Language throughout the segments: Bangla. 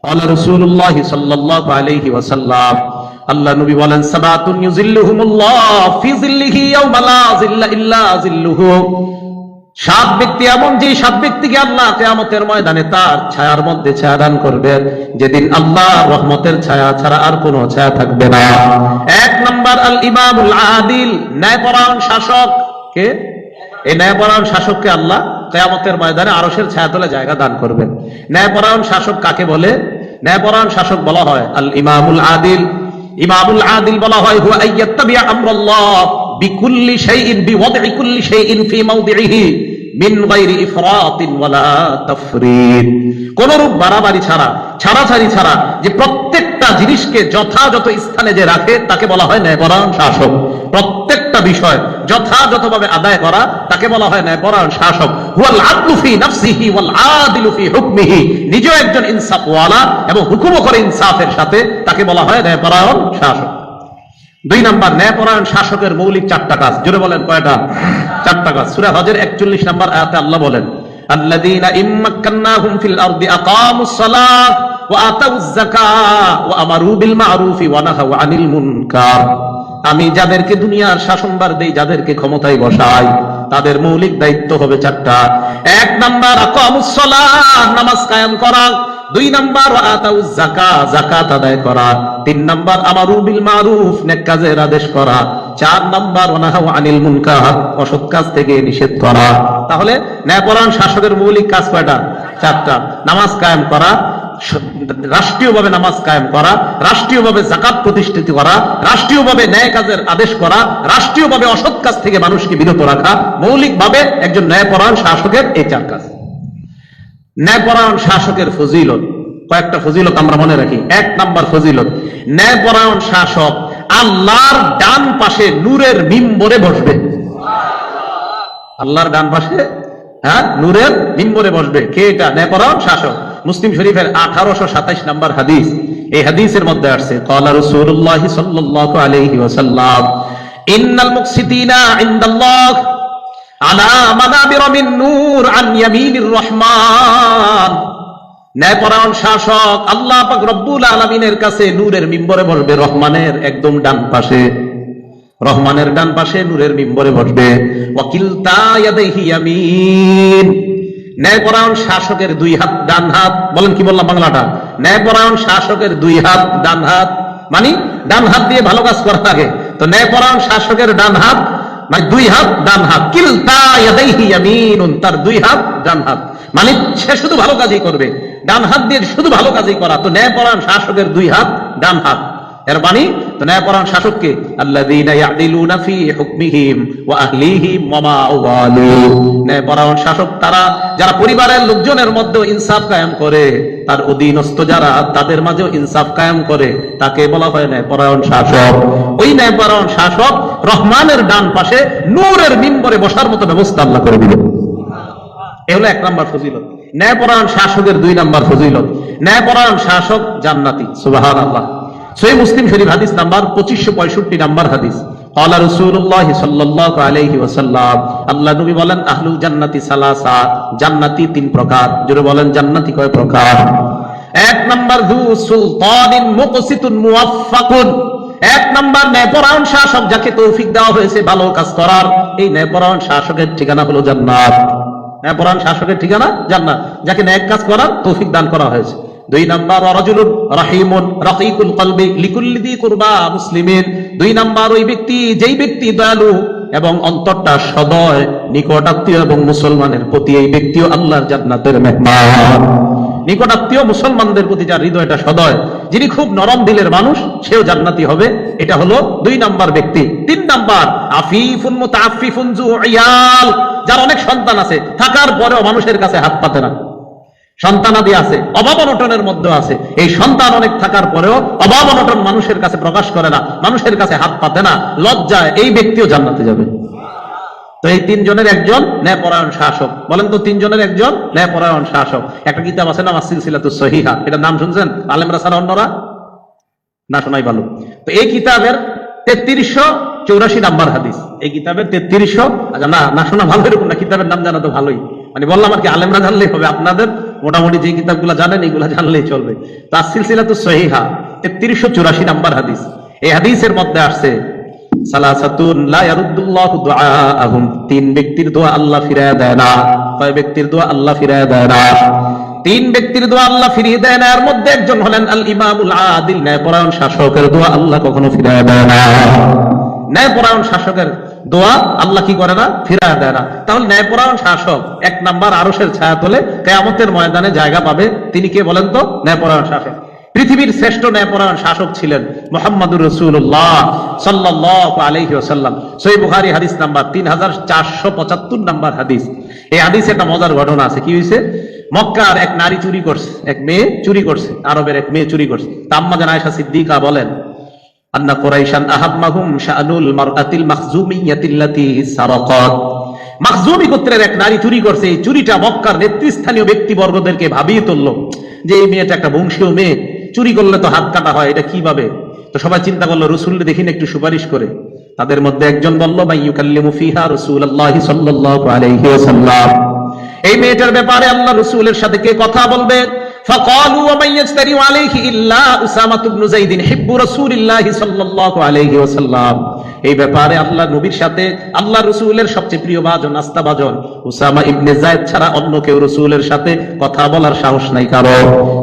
ক্বালা রাসূলুল্লাহ সাল্লাল্লাহু আলাইহি ওয়াসাল্লাম, আল্লাহ নবী বলেন, সাবাতুন ইউযিল্লুহুমুল্লাহ ফি যিল্লিহি ইয়াওমা লা যিল্লা ইল্লা যিল্লুহু। সাত ব্যক্তি এমন, যে সাত ব্যক্তিকে আল্লাহ কিয়ামতের ময়দানে তার ছায়ার মধ্যে ছায়া দান করবেন, যেদিন আল্লাহ রহমতের ছায়া ছাড়া আর কোনো ছায়া থাকবে না। এক নাম্বার আল ইমামুল আদিল, ন্যায়পরায়ণ শাসক। কে? এই ন্যায়পরায়ণ শাসককে আল্লাহ কিয়ামতের ময়দানে আরশের ছায়াতলে জায়গা দান করবেন। ন্যায়পরায়ণ শাসক কাকে বলে? ন্যায়পরায়ণ শাসক বলা হয় আল ইমামুল আদিল। ইমামুল আদিল বলা হয় হুয়া আইয়াত্তাবিআ আমরাল্লাহ বিকুল্লি শাইইন বিওয়াদঈ কুল্লি শাইইন ফি মাওদিহি মিন গায়রি ইফরাতিন ওয়ালা তাফরিদ। কোন রূপ বাড়াবাড়ি ছাড়া, ছাড়াছাড়ি ছাড়া যে প্রত্যেকটা জিনিসকে যথাযথ স্থানে যে রাখে, তাকে বলা হয় ন্যায়পরায়ণ শাসক। প্রত্যেকটা বিষয় যথাযথভাবে আদায় করা, তাকে বলা হয় ন্যায়পরায়ণ শাসক। হুয়াল আদলু ফি নাফসিহি ওয়াল আদিলু ফি হুকমিহি, নিজেও একজন ইনসাফওয়ালা এবং হুকুমও করে ইনসাফের সাথে, তাকে বলা হয় ন্যায়পরায়ণ শাসক। দুই নাম্বার, ন্যায়পরায়ণ শাসকের মৌলিক চারটা কাজ। জোরে বলেন, কয়টা? চারটা কাজ। সূরা হজের 41 নম্বর আয়াতে আল্লাহ বলেন, আল্লাযীনা ইম্মাক্কান্নাহুম ফিল আরদি আকামুস সালাহ ওয়া আতাউয যাকাহ ওয়া আমারু বিল মা'রুফি ওয়া নাহাউ আনিল মুনকার। আমি যাদেরকে দুনিয়ার শাসনভার দেই, যাদেরকে ক্ষমতায় বসাই, তাদের মৌলিক দায়িত্ব হবে চারটা। এক নাম্বার আকামুস সালাহ, নামাজ কায়েম করা। দুই নাম্বার আতাউয যাকাহ, যাকাত আদায় করা। তিন নাম্বার আমারু বিল মারুফ, নেক কাজের আদেশ করা। চার নাম্বার ওয়ানাহু আনিল মুনকার, অসৎ কাজ থেকে নিষেধ করা। তাহলে ন্যায়পরায়ণ শাসকের মৌলিক কাজ কয়টা? চারটা। নামাজ কায়েম করা, রাষ্ট্রীয়ভাবে নামাজ কায়েম করা, রাষ্ট্রীয়ভাবে যাকাত প্রতিষ্ঠিত করা, রাষ্ট্রীয়ভাবে ন্যায় কাজের আদেশ করা, রাষ্ট্রীয়ভাবে অসৎ কাজ থেকে মানুষকে বিরত রাখা। মৌলিকভাবে একজন ন্যায়পরায়ণ শাসকের এই চার কাজ। ন্যায়পরায়ণ শাসকের ফজিলত, কয়েকটা ফজিলত আমরা মনে রাখি। এক নাম্বার ফজিলত, ন্যায়পরায়ণ শাসক আল্লাহর ডান পাশে নূরের মিম্বরে বসবে। আল্লাহর ডান পাশে নূরের মিম্বরে বসবে। কে এটা? ন্যায়পরায়ণ শাসক। মুসলিম শরীফের 1827 নম্বর হাদিস। এই হাদিসের মধ্যে আসছে, ক্বালা রাসূলুল্লাহ সাল্লাল্লাহু আলাইহি ওয়াসাল্লাম, ইন্নাল মুকসিতিনা ইনদাল্লাহ আলা মানাবির মিন নূর আন ইয়ামিনির রহমান। ন্যায়পরায়ণ শাসক আল্লাহ পাক রব্বুল আলামিনের কাছে নূরের মিম্বরে বসবে, রহমানের একদম ডান পাশে। রহমানের ডান পাশে নূরের মিম্বরে বসবে। ওয়াকিলতা ইয়াদাইহি ইয়ামিন, ন্যায়পরায়ণ শাসকের দুই হাত ডান হাত। বলেন, কি বললাম বাংলাটা? ন্যায়পরায়ণ শাসকের দুই হাত ডান হাত, মানে ডান হাত দিয়ে ভালো কাজ করা লাগে। তো ন্যায়পরায়ণ শাসকের ডান হাত মানে দুই হাত ডান হাত। কিলতা ইয়াদাইহি ইয়ামিনুন, তার দুই হাত ডান হাত, মানে সে শুধু ভালো কাজই করবে, ডান হাত দিয়ে শুধু ভালো কাজই করা। তো ন্যায়পরায়ণ শাসকের দুই হাত ডান হাত, এর বাণী। তো ন্যায়পরায়ণ শাসককে আল্লাযীনা ইয়াদিলুনা ফি হুকমিহিম ওয়া আহলিহিম ওয়া মা ওয়ালু। ন্যায়পরায়ণ শাসক তারা যারা পরিবারের লোকজনের মধ্যে ইনসাফ কায়েম করে, তার অধীনস্থ যারা তাদের মাঝেও ইনসাফ কায়েম করে, তাকে বলা হয় ন্যায়পরায়ণ শাসক। ওই ন্যায়পরায়ণ শাসক রহমানের ডান পাশে নূরের মিম্বরে বসার মতো ব্যবস্থা আল্লাহ করে দিলেন। এ হলো এক নাম্বার ফজিলত। ন্যায়পরায়ণ শাসকের দুই নাম্বার ফজিলত, ন্যায়পরায়ণ শাসক জান্নাতি। সুবহানাল্লাহ। সহিহ মুসলিম শরীফ হাদিস নাম্বার 2565 নাম্বার হাদিস। ক্বালা রাসূলুল্লাহ সাল্লাল্লাহু আলাইহি ওয়াসাল্লাম, আল্লাহ নবী বলেন, আহলুল জান্নাতি সালাসা, জান্নাতি তিন প্রকার। জোরে বলেন, জান্নাতি কয় প্রকার? এক নাম্বার যু সুলতানিন মুকসিতুন মুওয়াফফাকুন, এক নাম্বার ন্যায়পরায়ণ শাসক যাকে তৌফিক দেওয়া হয়েছে ভালো কাজ করার। এই ন্যায়পরায়ণ শাসকের ঠিকানা হলো জান্নাত। ন্যায়পরায়ণ শাসকের ঠিকানা জান্নাত, যাকে ন্যায় কাজ করার তৌফিক দান করা হয়েছে। দুই নাম্বার রাজুলুন রাহিমুন রাকিকুল কলবি লিকুল্লি যি কুরবা মুসলিমিন, দুই নাম্বার ওই ব্যক্তি, যেই ব্যক্তি দয়ালু এবং অন্তরটা সদয়, নিকটাত্মীয় এবং মুসলমানের প্রতি, এই ব্যক্তিও আল্লাহর জান্নাতের মেহমান। নিকটাত্মীয় মুসলমানদের প্রতি যার হৃদয়টা সদয়, যিনি খুব নরম দিলের মানুষ, সেও জান্নাতি হবে। এটা হলো দুই নাম্বার ব্যক্তি। তিন নাম্বার আফিফুন মুতাআফফিফুন যু ইয়াল, যার অনেক সন্তান আছে, থাকার পরেও মানুষের কাছে হাত পাতে না। সন্তানাদি আছে, অভাব অনটনের মধ্যে আছে, এই সন্তান অনেক থাকার পরেও অভাব অনটন মানুষের কাছে প্রকাশ করে না, মানুষের কাছে হাত পাতে না, লজ্জায়, এই ব্যক্তিও জান্নাতে যাবে। তো এই তিনজনের একজন ন্যায়পরায়ণ শাসক। বলেন তো, তিনজনের একজন ন্যায়পরায়ণ শাসক। একটা কিতাব আছে নাম সিলসিলাতুস সহিহা, এটার নাম শুনছেন? আলেমরা ছাড়া অন্যরা না শোনাই ভালো। তো এই কিতাবের 3384 নাম্বার হাদিস। এই কিতাবের 3300, আচ্ছা না শোনা ভালো, এরকম না, কিতাবের নাম জানা তো ভালোই, মানে বললাম আর কি, আলেমরা জানলেই হবে, আপনাদের মোটামুটি যে কিতাবগুলো জানেন এগুলা জানলেই চলবে। তার সিলসিলাতুস সহিহা 3384 নাম্বার হাদিস। এই হাদিসের মধ্যে আসছে সালাসাতুন লা ইয়ারুদ্দুল্লাহু দুআআহুম, তিন ব্যক্তির দোয়া আল্লাহ ফিরায় দেয় না। কয় ব্যক্তির দোয়া আল্লাহ ফিরায় দেয় না? তিন ব্যক্তির দোয়া আল্লাহ ফিরিয়ে দেয় না। এর মধ্যে একজন হলেন আল ইমামুল আদিল, ন্যায়পরায়ণ শাসকের দোয়া আল্লাহ কখনো ফিরায় দেয় না। ন্যায়পরায়ণ শাসকের দোয়া আল্লাহ কি করে না? ফিরায় দেয় না। তাহলে ন্যায়পরায়ণ শাসক এক নাম্বার আরশের ছায়া তলে কিয়ামতের ময়দানে জায়গা পাবে। তিনি কে বলেন তো? ন্যায়পরায়ণ শাসক। পৃথিবীর শ্রেষ্ঠ ন্যায়পরায়ণ শাসক ছিলেন মুহাম্মদুর রাসূলুল্লাহ সাল্লাল্লাহু আলাইহি ওয়াসাল্লাম। সহিহ বুখারী হাদিস নাম্বার 3475 নাম্বার হাদিস। এই হাদিসে একটা মজার ঘটনা আছে। কি হয়েছে? মক্কার এক নারী চুরি করছে, এক মেয়ে চুরি করছে, আরবের এক মেয়ে চুরি করছে। আম্মা জান আয়েশা সিদ্দিকা বলেন, আন্না কুরাইশান আহাম্মাহুম শাআনুল মারআতিল মাখজুমিয়াতিল্লাতী সারাকাত। মাখজুমি গোত্রের এক নারী চুরি করছে। এই চুরিটা মক্কার নেতৃস্থানীয় ব্যক্তিবর্গদেরকে ভাবিয়ে তুললো যে এই মেয়েটা একটা বংশীয় মেয়ে, চুরি করলে তো হাত কাটা হয়, এটা কিভাবে? তো সবাই চিন্তা করলো রাসূলকে দেখি না একটু সুপারিশ করে। তাদের মধ্যে একজন বলল, মাইয়ুকাল্লিমু ফিহা রাসূলুল্লাহি সাল্লাল্লাহু আলাইহি ওয়াসাল্লাম, এই মেয়েটার ব্যাপারে আল্লাহ রাসূলের সাথে কে কথা বলবে? ফাকালু ওয়া মান ইয়াজতারি আলাইহি ইল্লা উসামা ইবনে যায়েদ হিব্বু রাসূলিল্লাহি সাল্লাল্লাহু আলাইহি ওয়াসাল্লাম। এই ব্যাপারে আল্লাহ নবীর সাথে আল্লাহ রাসূলের সবচেয়ে প্রিয় ভাজন, আস্থাভাজন উসামা ইবনে যায়েদ ছাড়া অন্য কেউ রাসূলের সাথে কথা বলার সাহস নাই কারো।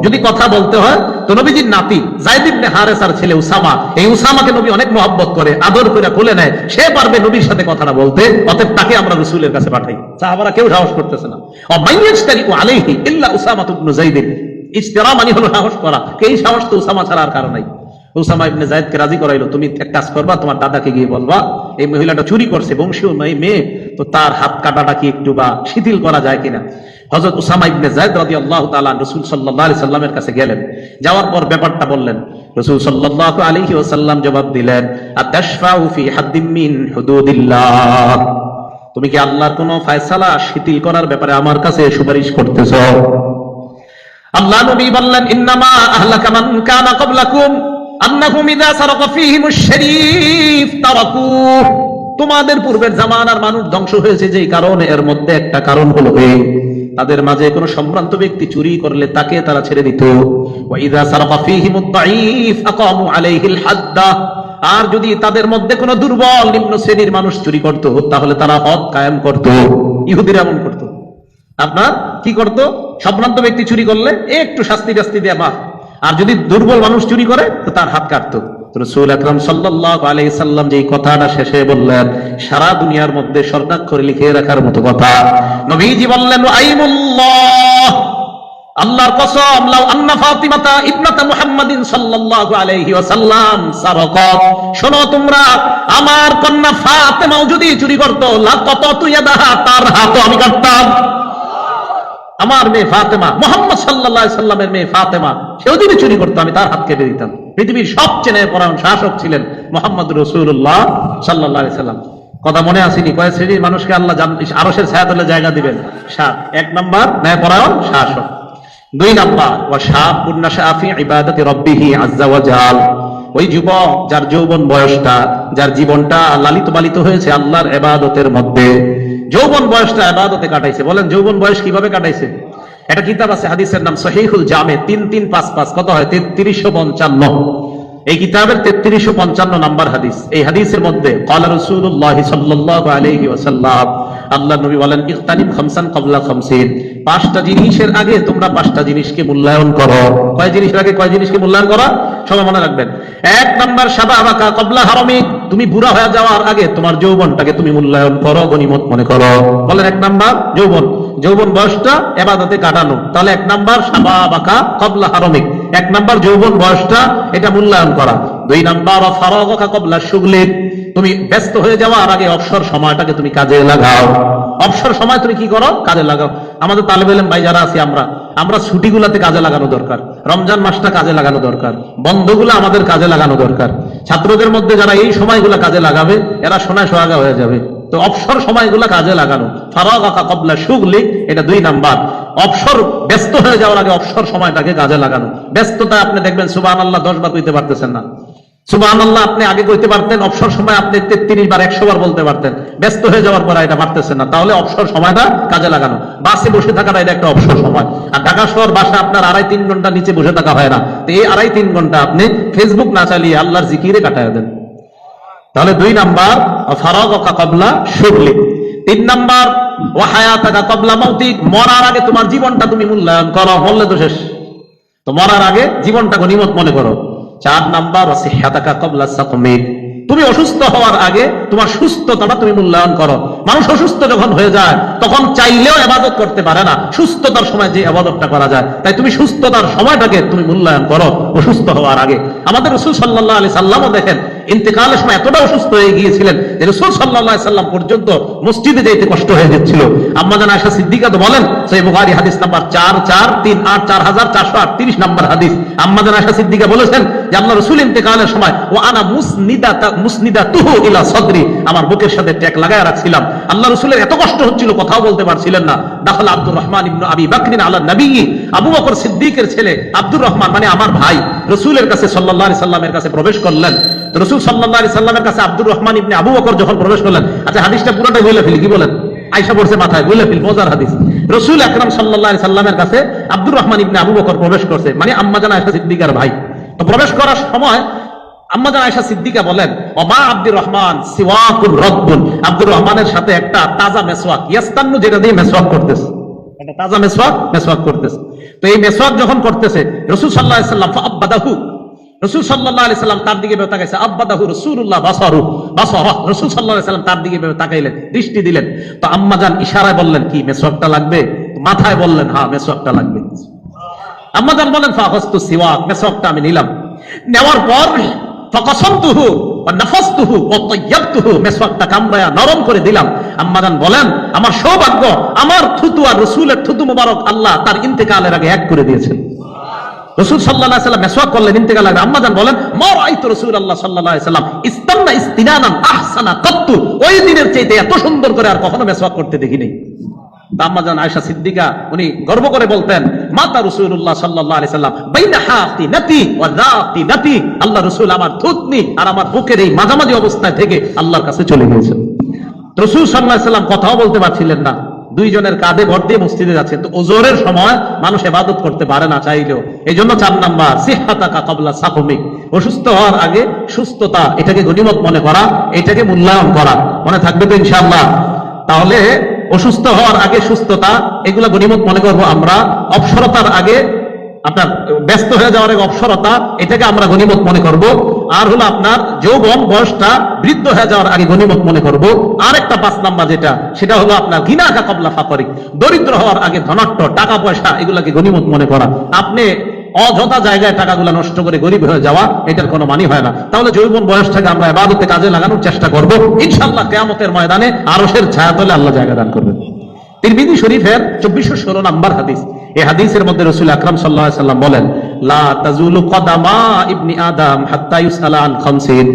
যদি কথা বলতে হয় তো নবীজির নাতি যায়েদ ইবনে হারেসার ছেলে উসামা, এই উসামাকে নবী অনেক মহব্বত করে, আদর করে কোলে নেয়, সে পারবে নবীর সাথে কথাটা বলতে, অতএব তাকে আমরা রাসূলের কাছে পাঠাই। সাহাবারা কেউ সাহস করতেছে না। ওয়া মান ইয়াজতারি আলাইহি ইল্লা উসামা ইবনে যায়েদ, ইজতিরা মানে হলো সাহস করা। এই সাহস তো উসামা ছাড়া আর কারো নাই। উসামা ইবনে যায়েদকে রাজি করাইলো, তুমি এক কাজ করবা, তোমার দাদাকে গিয়ে বলবা এই মহিলাটা চুরি করছে, বংশীয় মেয়ে, তো তার হাত কাটাটা কি একটু বা শিথিল করা যায় কিনা। হযরত উসামা ইবনে যায়েদ রাদিয়াল্লাহু তাআলা রাসূল সাল্লাল্লাহু আলাইহি সাল্লামের কাছে গেলেন। যাওয়ার পর ব্যাপারটা বললেন। রাসূল সাল্লাল্লাহু আলাইহি ওয়াসাল্লাম জবাব দিলেন, আতাশফাউ ফি হাদ্দিম মিন হুদুদিল্লাহ, তুমি কি আল্লাহর কোন ফয়সালা শিথিল করার ব্যাপারে আমার কাছে সুপারিশ করতেছো? আল্লাহ নবী বললেন, ইন্নামা আহলাকা মান কানা ক্বাবলাকুম আন্নাহুম ইযা সারাকা ফীহিমুশ শরীফ তারাকুহ, তোমাদের পূর্বের জামানার মানুষ ধ্বংস হয়েছে যেই কারণে, এর মধ্যে একটা কারণ হলো এই, তাদের মাঝে কোনো সম্ভ্রান্ত ব্যক্তি চুরি করলে তাকে তারা ছেড়ে দিত। ওয়া ইযা সারাকা ফীহিমুদ দাঈফ আকামু আলাইহিল হাদ্দা, আর যদি তাদের মধ্যে কোনো দুর্বল নিম্ন শ্রেণীর মানুষ চুরি করত তাহলে তারা হদ কায়েম করত। ইহুদিরা এমন করত। আপনার কি করত? সম্ভ্রান্ত ব্যক্তি চুরি করলে একটু শাস্তি দেয়া মাফ, আর যদি দুর্বল মানুষ চুরি করে তো তার হাত কাটতো। রাসূল আকরাম সাল্লাল্লাহু আলাইহি সাল্লাম যেই কথাটা শেষে বললেন, সারা দুনিয়ার মধ্যে স্বর্ণাক্ষরে লিখে রাখার মতো কথা। নবীজি বললেন, আইমুল্লাহ, আল্লাহর কসম, লাউ আন্না ফাতিমাতা ইবনাতা মুহাম্মাদিন সাল্লাল্লাহু আলাইহি ওয়াসাল্লাম সারাকাত, শোনো তোমরা, আমার কন্যা ফাতেমাও যদি চুরি করত, লাকাতাতু ইয়াদাহা, তার হাতও আমি কাটতাম। আমার মেয়ে ফাতেমা, মুহাম্মদ সাল্লাল্লাহু আলাইহি সাল্লামের মেয়ে ফাতেমা, সেও যদি চুরি করতো আমি তার হাত কেটে দিতাম। পৃথিবীর সবচেয়ে ন্যায়পরায়ণ শাসক ছিলেন মুহাম্মদ রাসূলুল্লাহ সাল্লাল্লাহু আলাইহি সাল্লাম। কথা মনে আসেনি? কয় শ্রেণীর মানুষকে আল্লাহ আরশের ছায়াতলে জায়গা দিবেন? 7। 1 নাম্বার ন্যায়পরায়ণ শাসক। 2 নাম্বার ওয়া শাবুন নাশা ফি ইবাদাতি রাব্বিহি আযজা ওয়া জাল, ওই যুবক যার যৌবন বয়সটা, যার জীবনটা লালিত পালিত হয়েছে আল্লাহর ইবাদতের মধ্যে, যৌবন বয়সটা ইবাদতে কাটাইছে। বলেন যৌবন বয়স কিভাবে কাটাইছে? একটা কিতাব আছে, হাদিসের নাম সহিহুল জামে, 3355, কত হয়? 3355। এই কিতাবের 3355 নাম্বার হাদিস। এই হাদিসের মধ্যে ক্বালা রাসূলুল্লাহ সাল্লাল্লাহু আলাইহি ওয়াসাল্লাম, আল্লাহ নবী বলেন, ইগতানিম খামসান ক্বাবলা খামসিন, 5টা জিনিসের আগে তোমরা 5টা জিনিসকে মূল্যায়ন করো। কয় জিনিসের আগে কয় জিনিসকে মূল্যায়ন করা? সবাই মনে রাখবেন। 1 নাম্বার শাবাবাকা ক্বাবলা হারামিক, তুমি বুড়া হয়ে যাওয়ার আগে তোমার যৌবনটাকে তুমি মূল্যায়ন করো, গনিমত মনে করো। বলেন 1 নাম্বার যৌবন বয়সটা ইবাদতে কাটানো। তাহলে 1 নাম্বার শাবাবাকা ক্বাবলা হারামিক, 1 নাম্বার যৌবন বয়সটা এটা মূল্যায়ন করা। 2 নাম্বার ফারাগাকা ক্বাবলা শুগলিক, তুমি ব্যস্ত হয়ে যাওয়ার আগে অবসর সময়টাকে তুমি কাজে লাগাও। অবসর সময় তুমি কি করো? কাজে লাগাও। আমাদের তালেব ইলম ভাই যারা আছি, আমরা ছুটিগুলাতে কাজে লাগানো দরকার, রমজান মাসটা কাজে লাগানো দরকার, বন্ধগুলো আমাদের কাজে লাগানো দরকার। ছাত্রদের মধ্যে যারা এই সময়গুলা কাজে লাগাবে এরা সোনায় সোহাগা হয়ে যাবে। তো অবসর সময়গুলা কাজে লাগানো, ফারাগাকা ক্বাবলা শুগলিক, এটা 2 নাম্বার। অবসর, ব্যস্ত হয়ে যাওয়ার আগে অবসর সময়টাকে কাজে লাগানো। ব্যস্ততা আপনি দেখবেন সুবহানাল্লাহ 10 বার কইতে পারতেছেন না। সুবহানাল্লাহ আপনি আগে কইতে পারতেন, অবসর সময় আপনি 33 বার 100 বার বলতে পারতেন। ব্যস্ত হয়ে যাওয়ার পর এটা পারতেছেন না, তাহলে অবসর সময়টা কাজে লাগানো। বাসে বসে থাকাটা এটা একটা অবসর সময়। আর ঢাকা শহর বাসা আপনার 2.5-3 ঘন্টা নিচে বসে থাকা হয় না, তো এই 2.5-3 ঘন্টা আপনি ফেসবুক না চালিয়ে আল্লাহর জিকিরে কাটায় দেন। তাহলে 2 নাম্বার ফারাগকা ক্বাবলা শুগলিক। 3 নাম্বার ওয়া হায়াতাকা ক্বাবলা মাউতিক, মরার আগে তোমার জীবনটা তুমি মূল্যায়ন করো, মরলে তো শেষ। তো মরার আগে জীবনটা গনিমত মনে করো। 4 নাম্বার ওয়া সিহহাতাকা ক্বাবলা সাকমিক, তুমি অসুস্থ হওয়ার আগে তোমার সুস্থতাটা তুমি মূল্যায়ন করো। মানুষ অসুস্থ যখন হয়ে যায় তখন চাইলেও ইবাদত করতে পারে না, সুস্থতার সময় যে ইবাদতটা করা যায়। তাই তুমি সুস্থতার সময়টাকে তুমি মূল্যায়ন করো অসুস্থ হওয়ার আগে। আমাদের রাসূল সাল্লাল্লাহু আলাইহি সাল্লামও দেখেন ইন্তেকালের সময় এতটা অসুস্থ হয়ে গিয়েছিলেন যে রাসূল সাল্লাল্লাহু আলাইহি সাল্লাম পর্যন্ত মসজিদে যেতে কষ্ট হয়ে যাচ্ছিল। আম্মা জান আয়েশা সিদ্দিকা তো বলেন, সহিহ বুখারী হাদিস নাম্বার 4438 নাম্বার হাদিস, আম্মা জান আয়েশা সিদ্দিকা বলেছেন যে আল্লাহ রাসূল ইন্তেকালের সময় ওয়া আনা মুসনিদাতুহু ইলা সাদরি, আমার বুকের সাথে ট্যাক লাগায় রাখছিলাম। আল্লাহ রাসূলের এত কষ্ট হচ্ছিল, কথাও বলতে পারছিলেন না। দাখাল আব্দুর রহমান ইবনে আবি বকর আলা নবী, আবু বকর সিদ্দিকের ছেলে আব্দুর রহমান মানে আমার ভাই রাসূলের কাছে সাল্লাল্লাহু আলাইহি সাল্লামের কাছে প্রবেশ করলেন। তো রাসূল সাল্লাল্লাহু আলাইহি সাল্লামের কাছে আব্দুর রহমান ইবনে আবু বকর যখন প্রবেশ করলেন, আচ্ছা হাদিসটা পুরোটাই বলে ফেলি, কি বলেন? আয়েশা পড়ছে মাথায়, বলে ফেল, মজার হাদিস। রাসূল আকরাম সাল্লাল্লাহু আলাইহি সাল্লামের কাছে আব্দুর রহমান ইবনে আবু বকর প্রবেশ করছে, মানে আম্মা জান আয়েশা সিদ্দিকার ভাই। তো প্রবেশ করার সময় আম্মা জান আয়েশা সিদ্দিকা বলেন, ওমা আব্দুর রহমান সিওয়াকুর রাব্বুন, আব্দুর রহমানের সাথে একটা তাজা মেসওয়াক, ইয়াস্তান্নু যেটা দিয়ে মেসওয়াক করতেছে, একটা তাজা মেসওয়াক করতেছে। তো এই মেসওয়াক যখন করতেছে রাসূল সাল্লাল্লাহু আলাইহি সাল্লাম ফাআব্বাদাহু, রাসূল সাল্লাল্লাহু আলাইহি সাল্লাম তার দিকে তাকাইছে, আব্বাদাহু রাসূলুল্লাহ বাসারা, রাসূল সাল্লাল্লাহু আলাইহি সাল্লাম তার দিকে তাকাইলেন, দৃষ্টি দিলেন। তো আম্মা জান ইশারায় বললেন, কি মেসওয়াকটা লাগবে? মাথায় বললেন, হ্যাঁ মেসওয়াকটা লাগবে। আম্মা জান বলেন, ফাখাস্তু সিওয়াক, মেসওয়াকটা আমি নিলাম। নেওয়ার পর ফাকাসামতুহু ওয়া নাফাসতুহু ওয়া তাইয়াবতুহু, মেসওয়াকটা কামড়ায়া নরম করে দিলাম। আম্মা জান বলেন, আমার সৌভাগ্য, আমার থুতু আর রাসূলের থুতু মুবারক আল্লাহ তার ইন্তেকালের আগে এক করে দিয়েছেন। রাসূল সাল্লাল্লাহু আলাইহি সাল্লাম মেসওয়াক করলেন ইন্তেকালের আগে। আম্মা জান বলেন, মা রাআইতু রাসূলুল্লাহ সাল্লাল্লাহু আলাইহি সাল্লাম ইস্তান্না ইস্তিনানান আহসানা কাত্তু, ওই দিনের চাইতে এত সুন্দর করে আর কখনো মেসওয়াক করতে দেখিনি। আম্মা জান আয়েশা সিদ্দিকা উনি গর্ব করে বলতেন, মাতা রাসূলুল্লাহ সাল্লাল্লাহু আলাইহি সাল্লাম বাইনা হাতিনাতি ওয়া যাতিনাতি, আল্লাহ রাসূল আমার থুতনি আর আমার বুকের এই মাঝামাঝি অবস্থায় থেকে আল্লাহর কাছে চলে গিয়েছেন। রাসূল সাল্লাল্লাহু আলাইহি সাল্লাম কথাও বলতে পারছিলেন না, দুইজনের কাঁধে ভর দিয়ে মসজিদে যাচ্ছেন। তো ওজোরের সময় মানুষ ইবাদত করতে পারে না চাইলেও। এই জন্য 4 নাম্বার সিহহাতাকা ক্বাবলা সাকমিক, অসুস্থ হওয়ার আগে সুস্থতা, এটাকে গনিমত মনে করা, এটাকে মূল্যায়ন করা। মনে থাকবে তো ইনশাআল্লাহ? তাহলে অসুস্থ হওয়ার আগে সুস্থতা, এগুলা গনিমত মনে করবো আমরা। অবসরতার আগে আপনার ব্যস্ত হয়ে যাওয়ার আগে অবসরতা, এটাকে আমরা গনিমত মনে করব। আর হলো আপনার যৌবন বয়সটা বৃদ্ধ হয়ে যাওয়ার আগে গনিমত মনে করব। আর একটা 5 নাম্বার যেটা, সেটা হলো আপনার গিনাকা ক্বাবলা ফাকরি, দরিদ্র হওয়ার আগে ধনাঢ্য, টাকা পয়সা এগুলাকে গনিমত মনে করা। আপনি অযথা জায়গায় টাকাগুলা নষ্ট করে গরিব হয়ে যাওয়া, এটার কোনো মানি হয় না। তাহলে যৌবন বয়সটাকে আমরা ইবাদতে কাজে লাগানোর চেষ্টা করব, ইনশাআল্লাহ কিয়ামতের ময়দানে আরশের ছায়াতলে আল্লাহ জায়গা দান করবেন। তিরমিজি শরীফের 2416 নাম্বার হাদিস, এই হাদিসের মধ্যে রাসূল আকরাম সাল্লাল্লাহু আলাইহি সাল্লাম বলেন, লা তাজুলু কদামা ইবনি আদম হাত্তা ইউসালা আন খামসিন,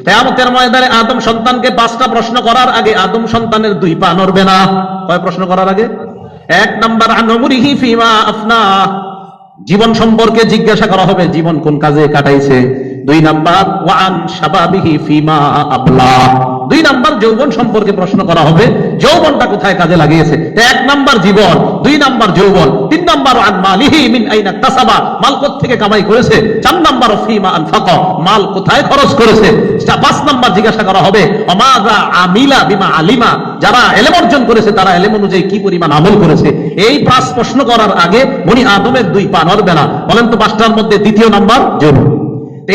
কিয়ামতের ময়দানে আদম সন্তানকে 5টা প্রশ্ন করার আগে আদম সন্তানের 2 পা নড়বে না। কয় প্রশ্ন করার আগে? 1 নাম্বার আন উমরিহি ফিমা আফনা, জীবন সম্পর্কে জিজ্ঞাসা করা হবে, জীবন কোন কাজে কাটাইছে। 2 নাম্বার ওয়া আন শাবাবিহি ফিমা আবলা, 2 নাম্বার যৌবন সম্পর্কে প্রশ্ন করা হবে, যৌবনটা কোথায় কাজে লাগিয়েছে। 1 নাম্বার জীবন, 2 নাম্বার যৌবন, 3 নাম্বার আন মালিহি মিন আইনা তাসাবা, মাল কোত্থেকে কামাই করেছে। 4 নাম্বার ফিমা আনফাকা, মাল কোথায় খরচ করেছে। 5 নাম্বার জিজ্ঞাসা করা হবে অমাযা আমিলা বিমা আলিমা, যারা ইলম অর্জন করেছে তারা ইলম অনুযায়ী কি পরিমাণ আমল করেছে। এই 5 প্রশ্ন করার আগে বনি আদমের 2 পা নড়বে না। বলেন তো 5টার মধ্যে দ্বিতীয় নাম্বার যৌবন।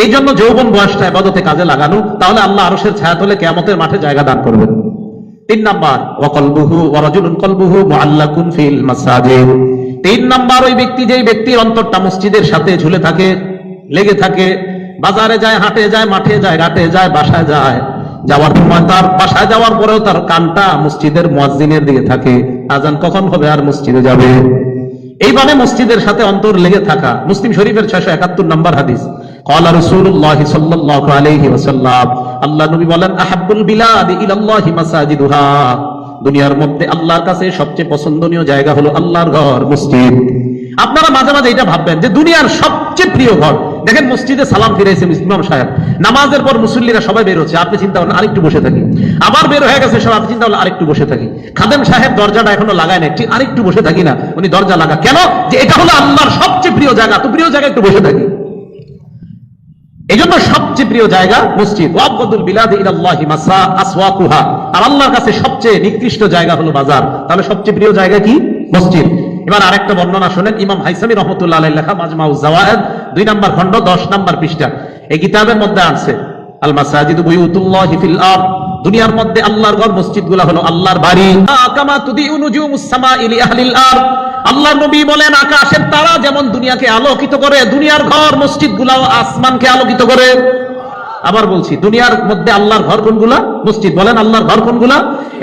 এই জন্য যৌবন বয়সটা ইবাদতে কাজে লাগানো, তাহলে আল্লাহ আরশের ছায়াতলে কিয়ামতের মাঠে জায়গা দান করবেন। 3 নাম্বার ওয়া কলবুহু ওয়া রাজুলুন কলবুহু মুআল্লাকুন ফিল মাসাজিদ, 3 নাম্বার ওই ব্যক্তি, যেই ব্যক্তির অন্তরটা মসজিদের সাথে ঝুলে থাকে, লেগে থাকে, বাজারে যায়, হাটে যায়, মাঠে যায়, ঘাটে যায়, বাসায় যায়, যাওয়ার সময় তার বাসায় যাওয়ার পরেও তার কানটা মসজিদের মুয়াজ্জিনের দিকে থাকে, আজান কখন হবে আর মসজিদে যাবে। এইভাবে মসজিদের সাথে অন্তর লেগে থাকা। মুসলিম শরীফের 671 নাম্বার হাদিস, ক্বালা রাসূলুল্লাহ সাল্লাল্লাহু আলাইহি ওয়াসাল্লাম, আল্লাহ নবী বলেন, আহাব্বুল বিলাদি ইলাল্লাহি মাসাজিদুহা, দুনিয়ার মধ্যে আল্লাহর কাছে সবচেয়ে পছন্দনীয় জায়গা হলো আল্লাহর ঘর, মসজিদ। আপনারা মাঝে মাঝে এটা ভাববেন যে দুনিয়ার সবচেয়ে প্রিয় ঘর, দেখেন মসজিদে সালাম ফিরাইছে ইমাম সাহেব, নামাজের পর মুসল্লিরা সবাই বের হচ্ছে, আপনি চিন্তা করেন আরেকটু বসে থাকি, আবার বের হয়ে গেছে সব, আপনি চিন্তা করলেন আরেকটু বসে থাকি। খাদেম সাহেব দরজাটা এখনো লাগায় নাই, ঠিক আরেকটু বসে থাকি না, উনি দরজা লাগা কেন? যে এটা হলো আল্লাহর সবচেয়ে প্রিয় জায়গা, তো প্রিয় জায়গায় একটু বসে থাকি। এই জন্য সবচেয়ে প্রিয় জায়গা মসজিদ। ওয়াবদুল বিলাদি ইলাল্লাহি মাসা আসওয়াকুহা, আর আল্লাহর কাছে সবচেয়ে নিকৃষ্ট জায়গা হলো বাজার। তাহলে সবচেয়ে প্রিয় জায়গা কি? মসজিদ। এবার আরেকটা বর্ণনা শুনেন, ইমাম হাইসামি রহমতুল্লাহ আলাইহি লেখা মাজমাউজ জাওয়ায়েদ 2 নম্বর খণ্ড 10 নম্বর পৃষ্ঠা। এই কিতাবের মধ্যে আছে আল মাসাজিদু বুয়ুতুল্লাহি ফিল আরদ, দুনিয়ার মধ্যে আল্লাহর ঘর মসজিদগুলো হলো আল্লাহর বাড়ি। কামা তুদিউ নুজুমুস সামাই লি আহলিল আরদ, আল্লাহর নবী বলেন আকাশের তারা যেমন দুনিয়াকে আলোকিত করে, দুনিয়ার ঘর মসজিদগুলো আসমানকে আলোকিত করে। আবার বলছি, দুনিয়ার মধ্যে আল্লাহর ঘর কোনগুলা? মসজিদ। বলেন আল্লাহর ঘর কোনগুলা?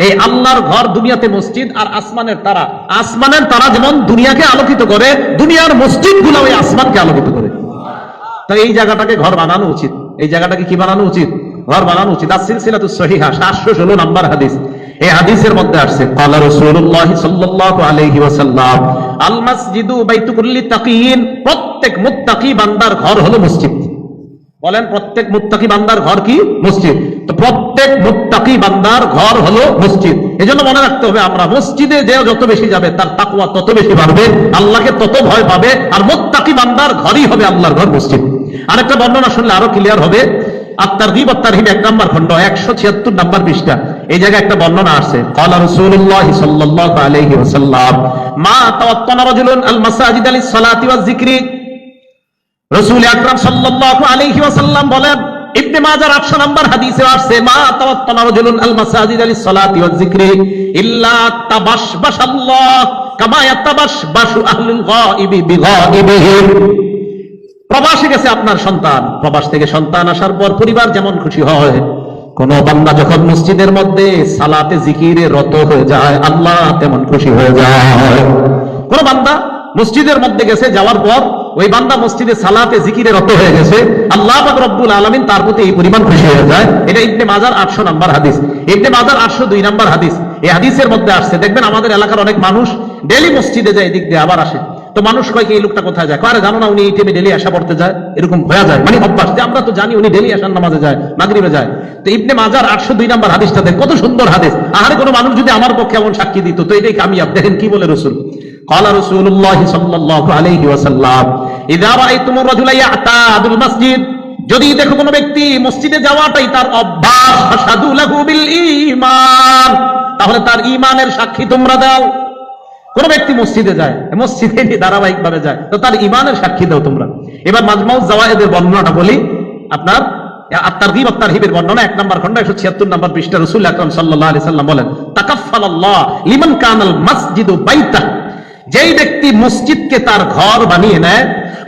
এই আল্লাহর ঘর দুনিয়াতে মসজিদ, আর আসমানের তারা, আসমানের তারা যেমন দুনিয়াকে আলোকিত করে, দুনিয়ার মসজিদগুলো ওই আসমানকে আলোকিত করে। তাই এই জায়গাটাকে ঘর বানানো উচিত। এই জায়গাটাকে কি বানানো উচিত? ঘর বানানো উচিত। আস-সিলসিলাতুস সহিহা 716 নম্বর হাদিস, এই হাদিসের মধ্যে আসছে ক্বালা রাসূলুল্লাহ সাল্লাল্লাহু আলাইহি ওয়াসাল্লাম আল মাসজিদু বাইতু কুল্লি তাকিয়িন, প্রত্যেক মুত্তাকি বান্দার ঘর হলো মসজিদ। বলেন প্রত্যেক মুত্তাকি বান্দার ঘর কি? মসজিদ। তো প্রত্যেক মুত্তাকি বান্দার ঘর হলো মসজিদ। এজন্য মনে রাখতে হবে, আমরা মসজিদে যে যত বেশি যাবে তার তাকওয়া তত বেশি বাড়বে, আল্লাহকে তত ভয় পাবে, আর মুত্তাকি বান্দার ঘরই হবে আল্লাহর ঘর মসজিদ। আরেকটা বর্ণনা শুনলে আরো ক্লিয়ার হবে। আত-তারগীব ওয়াত-তারহীব 1 নম্বর খণ্ড 176 নম্বর পৃষ্ঠা, এই জায়গায় একটা বর্ণনা আছে। ক্বালা রাসূলুল্লাহ সাল্লাল্লাহু আলাইহি ওয়াসাল্লাম মা তাওয়াত্তানা রাজুলুন আল মাসাজিদ লিস-সালাতি ওয়াজ-যিকরি, রাসূল আকরাম সাল্লাল্লাহু আলাইহি ওয়াসাল্লাম বলেন, ইবনে মাজার 800 নম্বর হাদিসে আসছে মা তাওয়াত্তানা রাজুলুন আল মাসাজিদ লিস-সালাতি ওয়াজ-যিকরি ইল্লা তাবাশবাশাল্লাহ কামা ইয়াতাবাশবাশু আহলুল গায়বি বিগায়বিহিম। প্রবাসে গেছে আপনার সন্তান, প্রবাস থেকে সন্তান আসার পর পরিবার যেমন খুশি হয়, কোন বান্দা যখন মসজিদের মধ্যে সালাতে জিকিরে রত হয়ে যায়, আল্লাহ তেমন খুশি হয়ে যায়। কোন বান্দা মসজিদের মধ্যে গেছে, যাওয়ার পর ওই বান্দা মসজিদে সালাতে জিকিরে রত হয়ে গেছে, আল্লাহ পাক রব্বুল আলামিন তার প্রতি এই পরিমাণ খুশি হয়ে যায়। এটা ইবনে মাজার 800 নম্বর হাদিস, ইবনে মাজার 802 নম্বর হাদিস। এই হাদিসের মধ্যে আসছে, দেখবেন আমাদের এলাকার অনেক মানুষ ডেলি মসজিদে যায়, এদিক দিয়ে আবার আসে। তো মানুষ কয় কি এই লোকটা কোথায় যায়? আরে জানো না উনি এই টাইমে ডেলি আসা পড়তে যায়, এরকম হয়ে যায়, মানে অভ্যাস যে আমরা তো জানি উনি ডেলি আসার নামাজে যায়, মাগরিবে যায়। তো ইবনে মাজার 802 নম্বর হাদিসটাতে কত সুন্দর হাদিস। আরে কোনো মানুষ যদি আমার পক্ষে এমন সাক্ষী দিত তো এটাই কামিয়াব। দেখেন কি বলে রাসূল, ক্বালা রাসূলুল্লাহ সাল্লাল্লাহু আলাইহি ওয়াসাল্লাম ইযা রাআইতুমুর রাজুলা ইয়াতাদুল মসজিদ, যদি দেখো কোনো ব্যক্তি মসজিদে যাওয়াটাই তার অভ্যাস, ফাশহাদু লাহু বিল ঈমান, তাহলে তার ঈমানের সাক্ষী তোমরা দাও। কোন ব্যক্তি মসজিদে যায়, মসজিদে ধারাবাহিক ভাবে যায়, তো তার ঈমানের সাক্ষী দাও তোমরা। এবার মাজমাউজ জাওয়ায়েদের বর্ণনাটা বলি আপনার, আত-তারগীব ওয়াত-তারহীবের বর্ণনা 1 নম্বর খণ্ড 176 নম্বর পৃষ্ঠা। রাসূল আকরাম সাল্লাল্লাহু আলাইহি সাল্লাম বলেন, তাকাফফালাল্লাহ লিমান কানাল মাসজিদু বাইতা, যেই ব্যক্তি মসজিদকে তার ঘর বানিয়ে নেয়,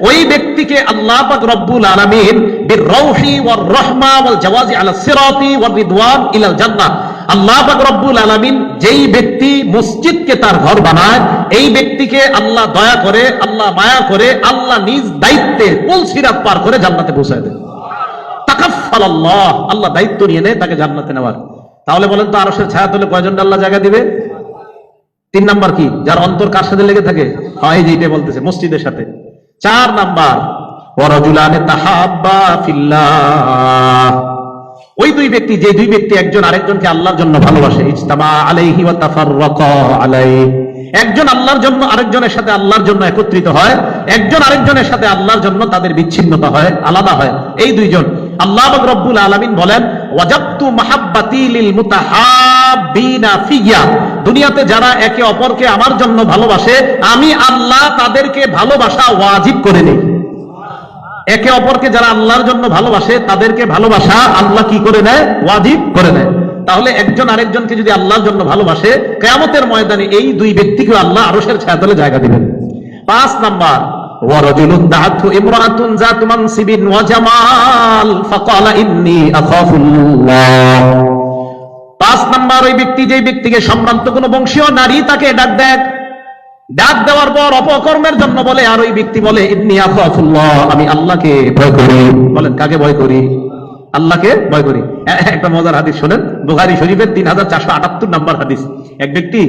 ওই ব্যক্তিকে আল্লাহ পাক রব্বুল আলামিন বির-রাউহি ওয়ার-রাহমা ওয়াল জাওয়াজি আলা সিরাতি ওয়ার-রিদওয়ান ইলাল জান্নাহ, আল্লাহ পাক রব্বুল আলামিন যেই ব্যক্তি মসজিদকে তার ঘর বানায়, এই ব্যক্তিকে আল্লাহ দয়া করে, আল্লাহ মায়া করে, আল্লাহ নিজ দায়িত্বে পুল সিরাত পার করে জান্নাতে পৌঁছায় দেয়। তাকাফফালাল্লাহ, আল্লাহ দায়িত্ব নিয়ে নেয় তাকে জান্নাতে নেওয়ার। তাহলে বলেন তো আরশের ছায়াতলে কয়জন আল্লাহ জায়গা দিবে? 3 নাম্বার কি? যার অন্তর কার সাথে লেগে থাকে? এই যে এটা বলতেছে মসজিদের সাথে। 4 নাম্বার ওয়ারাজুলানে তাহাব্বা ফিল্লাহ, ওই দুই ব্যক্তি, যে দুই ব্যক্তি একজন আরেকজনকে আল্লাহর জন্য ভালোবাসে, ইজতামা আলাইহি ওয়া তাফাররাকা আলাইহি, একজন আল্লাহর জন্য আরেকজনের সাথে আল্লাহর জন্য একত্রিত হয়, একজন আরেকজনের সাথে আল্লাহর জন্য তাদের বিচ্ছিন্নতা হয়, আলাদা হয়, এই দুইজন আল্লাহ পাক রব্বুল আলামিন বলেন, ওয়াজাবতু মাহাব্বাতি লিল মুতাহাব্বিনা ফিয়া, দুনিয়াতে যারা একে অপরকে আমার জন্য ভালোবাসে, আমি আল্লাহ তাদেরকে ভালোবাসা ওয়াজিব করে নেই। একে অপরকে যারা আল্লাহর জন্য ভালোবাসে তাদেরকে ভালোবাসা আল্লাহ কি করে নেয়? ওয়াজিব করে নেয়। তাহলে একজন আরেকজনকে যদি আল্লাহর জন্য ভালোবাসে, কিয়ামতের ময়দানে এই দুই ব্যক্তিকে আল্লাহ আরশের ছায়াতলে জায়গা দিবেন। 5 নাম্বার ওয়ারাজুলুন দাআতহু ইমরাআতুন যাতু মানসিবিন ওয়া জামাল ফাকালা ইন্নী আখাফুল্লাহ। 5 নাম্বার ওই ব্যক্তি, যে ব্যক্তিকে সম্ভ্রান্ত কোন বংশীয় নারী তাকে ডাক দেওয়ার পর অপকর্মের জন্য বলে, আর ওই ব্যক্তি বলে ইন্নী আখাফুল্লাহ, আমি আল্লাহকে ভয় করি। বলেন কাকে ভয় করি? আল্লাহকে ভয় করি। একটা মজার হাদিস শোনেন, বুখারী শরীফের 3478 নম্বর হাদিস। এক ব্যক্তি,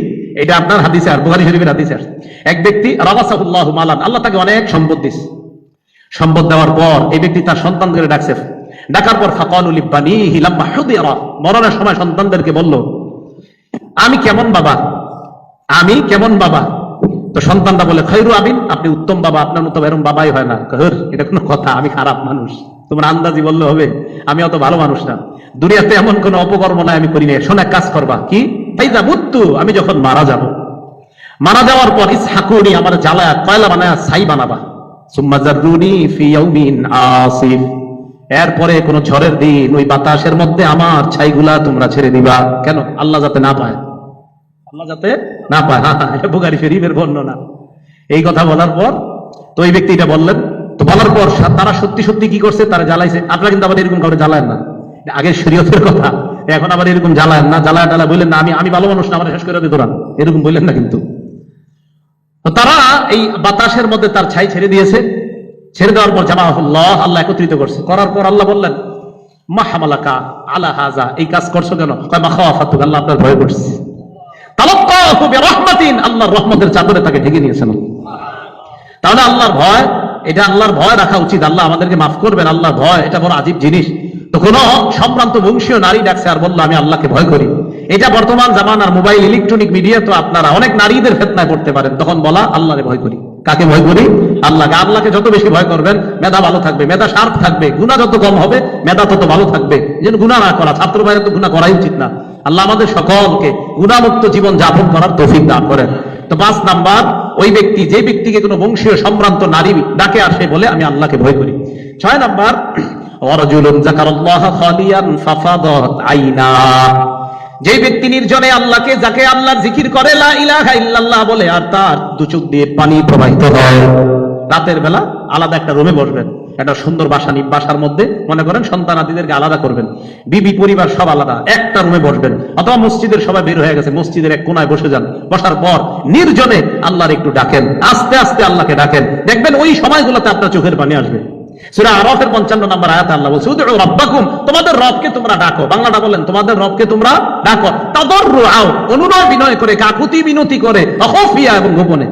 এটা আপনার হাদিসে আর বুখারী শরীফের হাদিসে আছে, এক ব্যক্তি রাবাসাহুল্লাহু মালান, আল্লাহ তাকে অনেক সম্পদ দিয়েছে। সম্পদ দেওয়ার পর এই ব্যক্তি তার সন্তানদের ডাকার পর ফাকালু লিবানিহি লাম্মা হুদিরা, মরণের সময় সন্তানদেরকে বলল, আমি কেমন বাবা, আমি কেমন বাবা? তো সন্তানরা বলে, খৈরু আবিন, আপনি উত্তম বাবা, আপনার মতো এরকম বাবাই হয় না। এটা কোনো কথা? আমি খারাপ মানুষ, তোমার আন্দাজি বললে হবে? আমি অত ভালো মানুষ না, দুনিয়াতে এমন কোন অপকর্ম নাই আমি করি না। শোনে, কাজ করবা কি? ফাইজা মুত্তু, আমি যখন মারা যাব, মারা যাওয়ার পর ইসহাকুনি, আমার জ্বালায়া কয়লা বানায়া ছাই বানাবা। সুম্মা জাররুনি ফি ইয়াউমিন আসিফ, এরপরে কোন ঝড়ের দিন ওই বাতাসের মধ্যে আমার ছাইগুলা তোমরা ছেড়ে দিবা। কেন? আল্লাহ যাতে না পায়, আল্লাহ যাতে না পায়। এটা বুখারী শরীফের বর্ণনা। এই কথা বলার পর তো ওই ব্যক্তি এটা বললেন। তো বলার পর তারা সত্যি সত্যি কি করছে? তারা জ্বালাইছে। আপনারা কিন্তু আবার এরকম কাউকে জ্বালায় না, আগে শরীয়তের কথা, এখন আবার এরকম জ্বালায় না, জ্বালায় টালা বললেন না আমি ভালো মানুষ না, আমার শেষ করে দিত না, এরকম বললেন না কিন্তু। তো তারা এই বাতাসের মধ্যে তার ছাই ছেড়ে দিয়েছে। ছেড়ে দেওয়ার পর জামাআহুল্লাহ, আল্লাহ একত্রিত করছে। করার পর আল্লাহ বললেন, মা হামালাকা আলা হাযা, এই কাজ করছো কেন? কয় মা খাওয়াফাতুক, আল্লাহ আপনার ভয় করছে। তালাক্কাহু বিরাহমাতিন, আল্লাহর রহমতের চাদরে তাকে ঢেকে নিয়েছেন। তাহলে আল্লাহর ভয়, এটা আল্লাহর ভয় রাখা উচিত। আল্লাহ আমাদেরকে মাফ করবেন। আল্লাহর ভয় এটা বড় আজীব জিনিস। তো কোন সম্ভ্রান্ত বংশীয় নারী ডাকছে আর বললো আমি আল্লাহকে ভয় করি। এটা বর্তমান জামানার মোবাইল, ইলেকট্রনিক মিডিয়া, তো আপনারা অনেক নারীদের ফিতনায় পড়তে পারেন। তখন বলা আল্লাহরে ভয় করি। কাকে ভয় করি? আল্লাহকে। আল্লাহকে যত বেশি ভয় করবেন, মেধা ভালো থাকবে, মেধা শার্প থাকবে, গুনাহ যত কম হবে, মেধা তত ভালো থাকবে। যেন গুনাহ না করা, ছাত্র ভাইরা তো গুনাহ করাই উচিত না। আল্লাহ আমাদের সকলকে গুনাহমুক্ত জীবন যাপন করার তৌফিক দান করেন। তো 5 নাম্বার, ওই ব্যক্তি, যে ব্যক্তিকে কোনো বংশীয় সম্ভ্রান্ত নারী ডাকে আর সে বলে আমি আল্লাহকে ভয় করি। 6 নাম্বার, ওয়ারাজুলুন যাকারাল্লাহ খালিয়ান ফাফাদাত আইনা, যে ব্যক্তি নির্জনে আল্লাহকে, যাকে আল্লাহর জিকির করে, লা ইলাহা ইল্লাল্লাহ বলে, আর তার দু চোখ দিয়ে পানি প্রবাহিত হয়। রাতের বেলা আলাদা একটা রুমে বসবেন, একটা সুন্দর বাসা, বাসার মধ্যে মনে করেন সন্তানাদিদেরকে আলাদা করবেন, বিবি পরিবার সব আলাদা, একটা রুমে বসবেন। অথবা মসজিদের সবাই বের হয়ে গেছে, মসজিদের এক কোনায় বসে যান। বসার পর নির্জনে আল্লাহর একটু ডাকেন, আস্তে আস্তে আল্লাহকে ডাকেন। দেখবেন ওই সময়গুলোতে আপনার চোখের পানি আসবে। সূরা আরাফের 55 নম্বর আয়াতে আল্লাহ বলছে, উদউ রাব্বাকুম, তোমাদের রবকে তোমরা ডাকো। বাংলাটা বলেন, তোমাদের রবকে তোমরা ডাকো। তাদাররুআ, অনুনয় বিনয় করে, কাকুতি মিনতি করে, খুফিয়া, এবং গোপনে।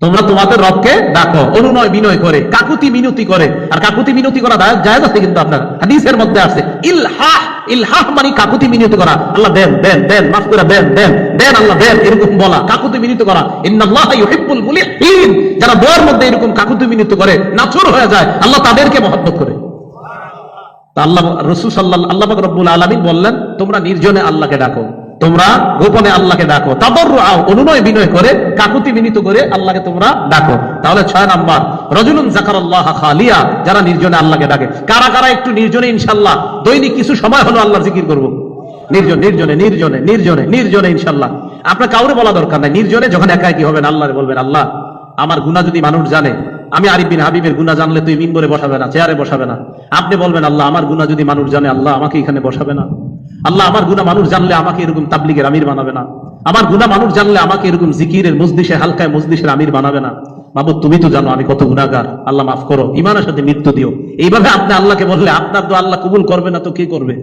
তোমরা তোমাদের রবকে ডাকো অনুনয় বিনয় করে, কাকুতি মিনতি করে। আর কাকুতি মিনতি করা জায়েজ আছে কিন্তু আপনার হাদিসের মধ্যে আছে। ইলহাহ, ইলহাহ মানে কাকুতি মিনতি করা। আল্লাহ দেন দেন দেন, মাফ করে দেন দেন দেন, আল্লাহ দেন, এরকম বলা, কাকুতি মিনতি করা। ইন্নাল্লাহা ইউহিব্বুল মুলিহিন, যারা দোয়ার মধ্যে এরকম কাকুতি মিনতি করে, নাচুর হয়ে যায়, আল্লাহ তাদেরকে মহব্বত করে। আল্লাহ রাসূল আল্লাহ পাক রব্বুল আলামিন বললেন, তোমরা নির্জনে আল্লাহকে ডাকো, তোমরা গোপনে আল্লাহকে ডাকো, তাদাররুআ, অনুনয় বিনয় করে, কাকুতি মিনতি করে আল্লাহকে তোমরা ডাকো। তাহলে 6 নাম্বার, রাজুলুন যাকারাল্লাহ খালিয়া, যারা নির্জনে আল্লাহকে ডাকে। কারা কারা একটু নির্জনে ইনশাআল্লাহ দৈনিক কিছু সময় হলো আল্লাহর জিকির করব? নির্জনে নির্জনে নির্জনে নির্জনে নির্জনে ইনশাআল্লাহ। আপনার কাউরে বলা দরকার নাই, নির্জনে যখন একাই কি হবেন, আল্লাহরে বলবেন, আল্লাহ আমার গুনাহ যদি মানুষ জানে, আমি আরিফ বিন হাবিবের গুনাহ জানলে তুই মিম্বরে বসাবে না, চেয়ারে বসাবে না। আপনি বলবেন, আল্লাহ আমার গুনাহ যদি মানুষ জানে, আল্লাহ আমাকে এখানে বসাবে না। আল্লাহ আমার গুনাহ মানুষ জানলে আমাকে এরকম তাবলীগের আমির বানাবে না। আমার গুনাহ মানুষ জানলে আমাকে এরকম জিকিরের মজলিসে, হালকায় মজলিসের আমির বানাবে না। বাবু তুমি তো জানো আমি কত গুনাহগার, আল্লাহ মাফ করো, ঈমানের সাথে মৃত্যু দিও। এইভাবে আপনি আল্লাহকে বললে আপনার তো আল্লাহ কবুল করবে না, তো কি করবে?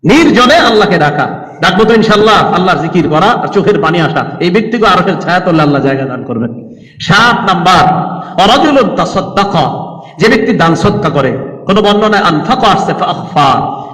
নির্জনে আল্লাহকে ডাকা। ডাকবো তো ইনশাআল্লাহ, আল্লাহর জিকির করা আর চোখের পানি আসা, এই ব্যক্তিকে আরশের ছায়া তলে আল্লাহ জায়গা দান করবেন। 7 নাম্বার, রাজুলুন তাসাদ্দাকা, যে ব্যক্তি দান সদকা করে। কোন বর্ণনায় আনফাকা আসছে ফাআখফা,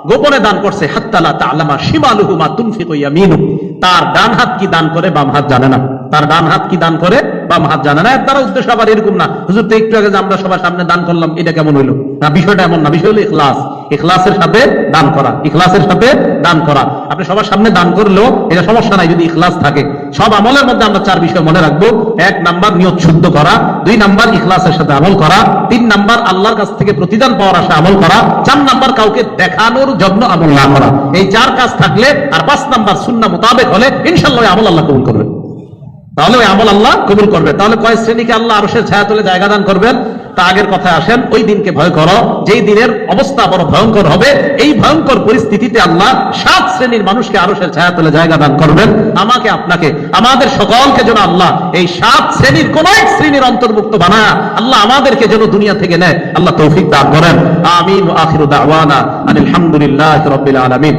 গোপনে দান করছে, হাত্তা লা তা'লামা শিমালুহু মা তুনফিকু ইয়ামিনুহু, তার ডান হাত কি দান করে বাম হাত জানে না। তার ডান হাত কি দান করে বাম হাত জানে না। এর দ্বারা উদ্দেশ্য আবার এরকম না, হুজুর তো একটু আগে যে আমরা সবার সামনে দান করলাম, এটা কেমন হইলো? না, বিষয়টা এমন না। বিষয় হলো ইখলাস, ইখলাসের সাথে দান করা, ইখলাসের সাথে দান করা। আপনি সবার সামনে দান করলেও এটা সমস্যা নাই যদি ইখলাস থাকে। সব আমলের মধ্যে আমরা 4 বিষয় মনে রাখবো। 1 নাম্বার নিয়ত শুদ্ধ করা, 2 নাম্বার ইখলাসের সাথে আমল করা, 3 নাম্বার আল্লাহর কাছ থেকে প্রতিদান পাওয়ার আশা আমল করা, 4 নাম্বার কাউকে দেখানোর জন্য আমল না করা। এই 4 কাজ থাকলে আর 5 নাম্বার সুন্নাহ মোতাবেক হলে ইনশাআল্লাহ ওই আমল আল্লাহ কবুল করবে। তাহলে ওই আমল আল্লাহ কবুল করবে। তাহলে কয় শ্রেণীকে আল্লাহ আরশের ছায়া তলে জায়গা দান করবেন? তা আগের কথায় আসেন, ওই দিনকে ভয় করো যেই দিনের অবস্থা বড় ভয়ঙ্কর হবে। এই ভয়ঙ্কর পরিস্থিতিতে আল্লাহ 7 শ্রেণীর মানুষকে আরশের ছায়া তলে জায়গা দান করবেন। আমাকে, আপনাকে, আমাদের সকলকে যেন আল্লাহ এই 7 শ্রেণীর কোন এক শ্রেণীর অন্তর্ভুক্ত বানায় আল্লাহ আমাদেরকে যেন দুনিয়া থেকে নেয়, আল্লাহ তৌফিক দান করেন। আমিন। ওয়া আখিরু দাওয়ানা আনিল হামদুলিল্লাহি রাব্বিল আলামিন।